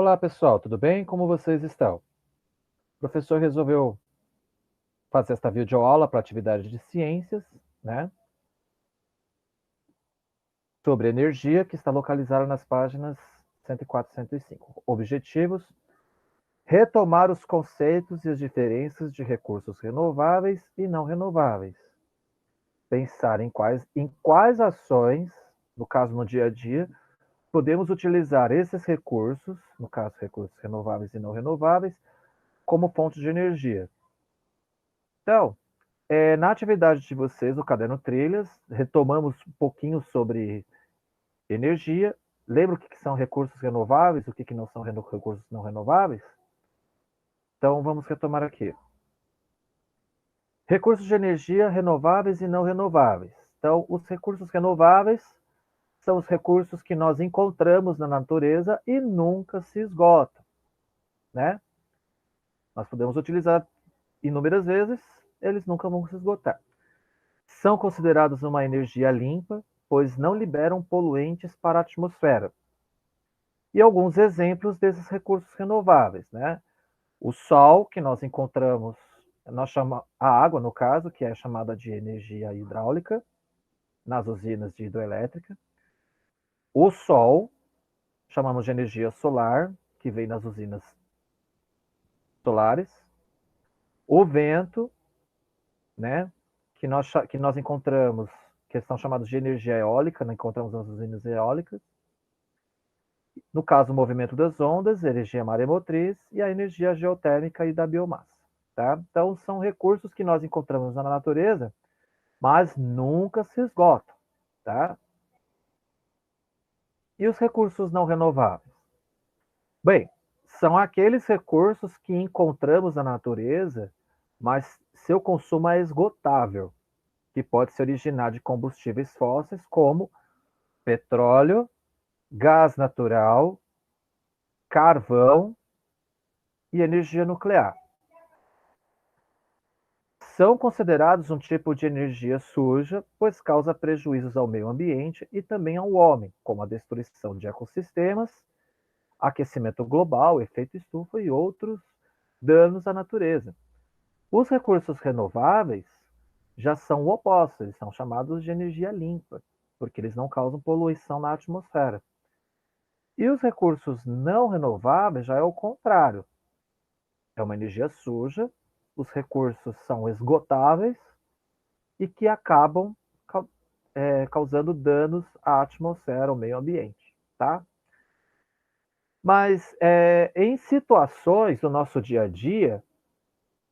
Olá, pessoal, tudo bem? Como vocês estão? O professor resolveu fazer esta videoaula para atividade de ciências, né? Sobre energia, que está localizada nas páginas 104 e 105. Objetivos: retomar os conceitos e as diferenças de recursos renováveis e não renováveis. Pensar em quais ações, no caso no dia a dia, podemos utilizar esses recursos, no caso recursos renováveis e não renováveis, como fonte de energia. Então, na atividade de vocês, no Caderno Trilhas, retomamos um pouquinho sobre energia. Lembra o que são recursos renováveis, o que não são recursos não renováveis? Então, vamos retomar aqui. Recursos de energia renováveis e não renováveis. Então, os recursos renováveis são os recursos que nós encontramos na natureza e nunca se esgotam, né? Nós podemos utilizar inúmeras vezes, eles nunca vão se esgotar. São considerados uma energia limpa, pois não liberam poluentes para a atmosfera. E alguns exemplos desses recursos renováveis, né? O sol, que nós encontramos, nós chamamos a água, no caso, que é chamada de energia hidráulica, nas usinas de hidroelétrica. O sol, chamamos de energia solar, que vem nas usinas solares. O vento, né? Que nós encontramos, que são chamados de energia eólica, né? Encontramos nas usinas eólicas. No caso, o movimento das ondas, energia maremotriz e a energia geotérmica e da biomassa. Tá? Então, são recursos que nós encontramos na natureza, mas nunca se esgotam. Tá? E os recursos não renováveis? Bem, são aqueles recursos que encontramos na natureza, mas seu consumo é esgotável, que pode se originar de combustíveis fósseis como petróleo, gás natural, carvão e energia nuclear. São considerados um tipo de energia suja, pois causa prejuízos ao meio ambiente e também ao homem, como a destruição de ecossistemas, aquecimento global, efeito estufa e outros danos à natureza. Os recursos renováveis já são o oposto, eles são chamados de energia limpa, porque eles não causam poluição na atmosfera. E os recursos não renováveis já é o contrário. É uma energia suja, os recursos são esgotáveis e que acabam causando danos à atmosfera, ao meio ambiente, tá? Mas em situações do nosso dia a dia,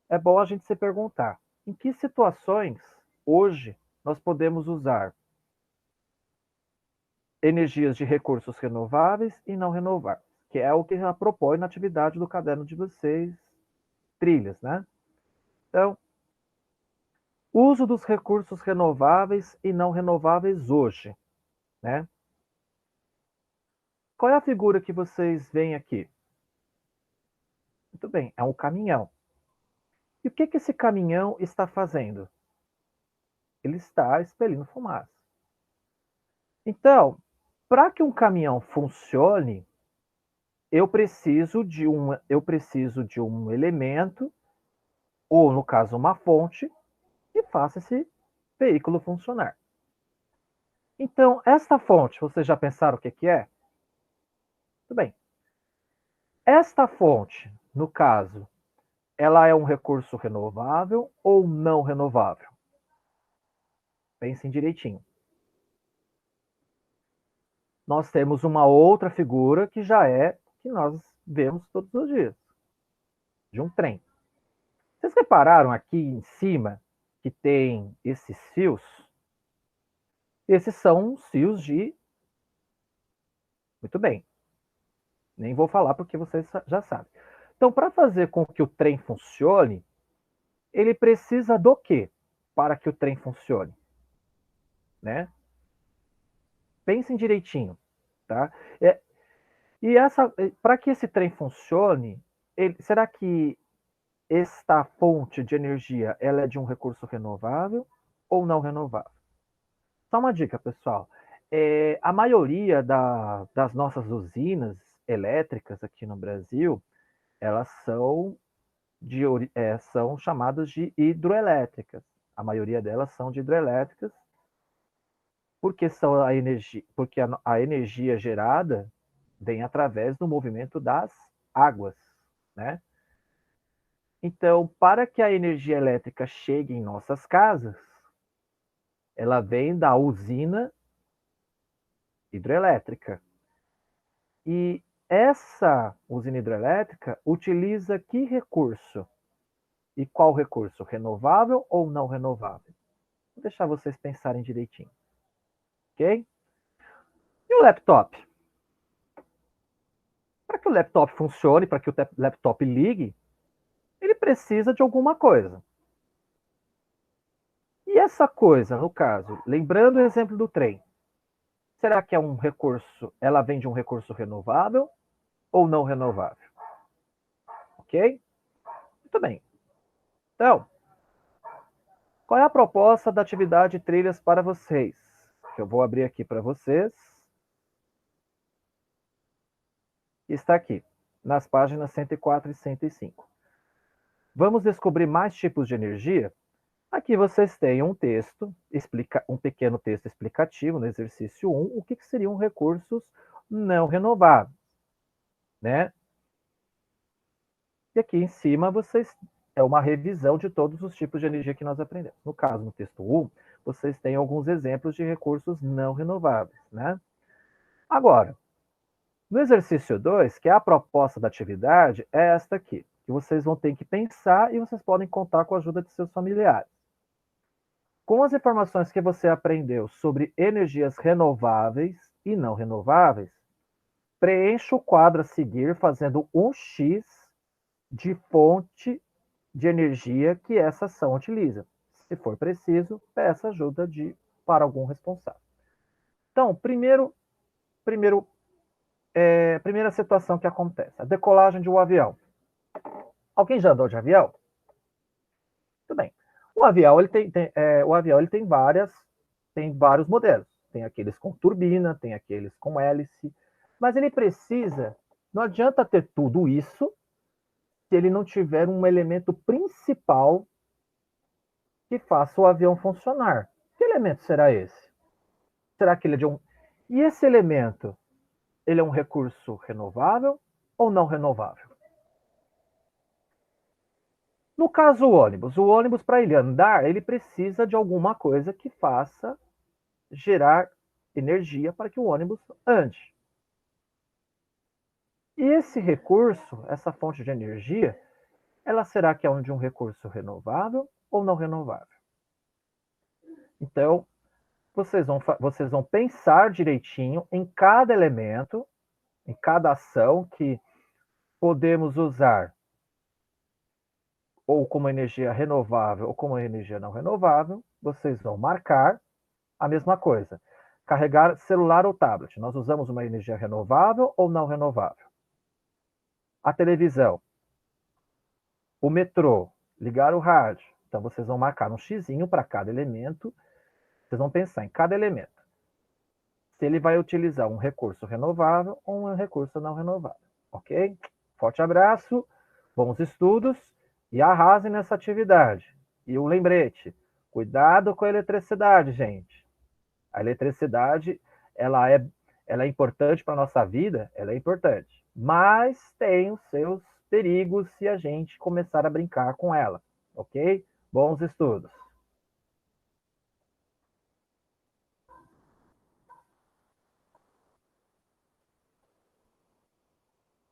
é bom a gente se perguntar, em que situações hoje nós podemos usar energias de recursos renováveis e não renováveis, que é o que ela propõe na atividade do caderno de vocês, trilhas, né? Então, uso dos recursos renováveis e não renováveis hoje, né? Qual é a figura que vocês veem aqui? Muito bem, é um caminhão. E o que esse caminhão está fazendo? Ele está expelindo fumaça. Então, para que um caminhão funcione, eu preciso de um elemento, ou no caso uma fonte, que faça esse veículo funcionar. Então, esta fonte, vocês já pensaram o que é? Tudo bem. Esta fonte, no caso, ela é um recurso renovável ou não renovável? Pensem direitinho. Nós temos uma outra figura que já é que nós vemos todos os dias, de um trem. Vocês repararam aqui em cima que tem esses fios? Esses são os fios de... Muito bem, nem vou falar porque vocês já sabem. Então, para fazer com que o trem funcione, ele precisa do quê para que o trem funcione? Né? Pensem direitinho, tá? É, e para que esse trem funcione, será que esta fonte de energia ela é de um recurso renovável ou não renovável? Só uma dica, pessoal. A maioria das nossas usinas elétricas aqui no Brasil, elas são chamadas de hidroelétricas. A maioria delas são de hidroelétricas, porque a energia gerada vem através do movimento das águas, né? Então, para que a energia elétrica chegue em nossas casas, ela vem da usina hidrelétrica. E essa usina hidrelétrica utiliza que recurso? E qual recurso? Renovável ou não renovável? Vou deixar vocês pensarem direitinho. Ok? E o laptop? Para que o laptop funcione, para que o laptop ligue, ele precisa de alguma coisa. E essa coisa, no caso, lembrando o exemplo do trem, será que é um recurso, ela vem de um recurso renovável ou não renovável? Ok? Muito bem. Então, qual é a proposta da atividade trilhas para vocês? Que eu vou abrir aqui para vocês. Está aqui, nas páginas 104 e 105. Vamos descobrir mais tipos de energia? Aqui vocês têm um texto, um pequeno texto explicativo no exercício 1, o que seriam recursos não renováveis, né? E aqui em cima é uma revisão de todos os tipos de energia que nós aprendemos. No caso, no texto 1, vocês têm alguns exemplos de recursos não renováveis, né? Agora, no exercício 2, que é a proposta da atividade, é esta aqui, que vocês vão ter que pensar e vocês podem contar com a ajuda de seus familiares. Com as informações que você aprendeu sobre energias renováveis e não renováveis, preencha o quadro a seguir fazendo um X de fonte de energia que essa ação utiliza. Se for preciso, peça ajuda para algum responsável. Então, primeira situação que acontece, a decolagem de um avião. Alguém já andou de avião? Tudo bem. O avião ele tem vários modelos. Tem aqueles com turbina, tem aqueles com hélice, mas ele precisa, não adianta ter tudo isso se ele não tiver um elemento principal que faça o avião funcionar. Que elemento será esse? Será que ele é de um... E esse elemento, ele é um recurso renovável ou não renovável? No caso, o ônibus, para ele andar, ele precisa de alguma coisa que faça gerar energia para que o ônibus ande. E esse recurso, essa fonte de energia, ela será que é de um recurso renovável ou não renovável? Então, vocês vão pensar direitinho em cada elemento, em cada ação que podemos usar ou como energia renovável ou como energia não renovável. Vocês vão marcar a mesma coisa. Carregar celular ou tablet. Nós usamos uma energia renovável ou não renovável? A televisão. O metrô. Ligar o rádio. Então, vocês vão marcar um xizinho para cada elemento. Vocês vão pensar em cada elemento. Se ele vai utilizar um recurso renovável ou um recurso não renovável. Ok? Forte abraço, bons estudos e arrasem nessa atividade. E um lembrete, cuidado com a eletricidade, gente. A eletricidade, ela é importante para a nossa vida, ela é importante. Mas tem os seus perigos se a gente começar a brincar com ela, ok? Bons estudos.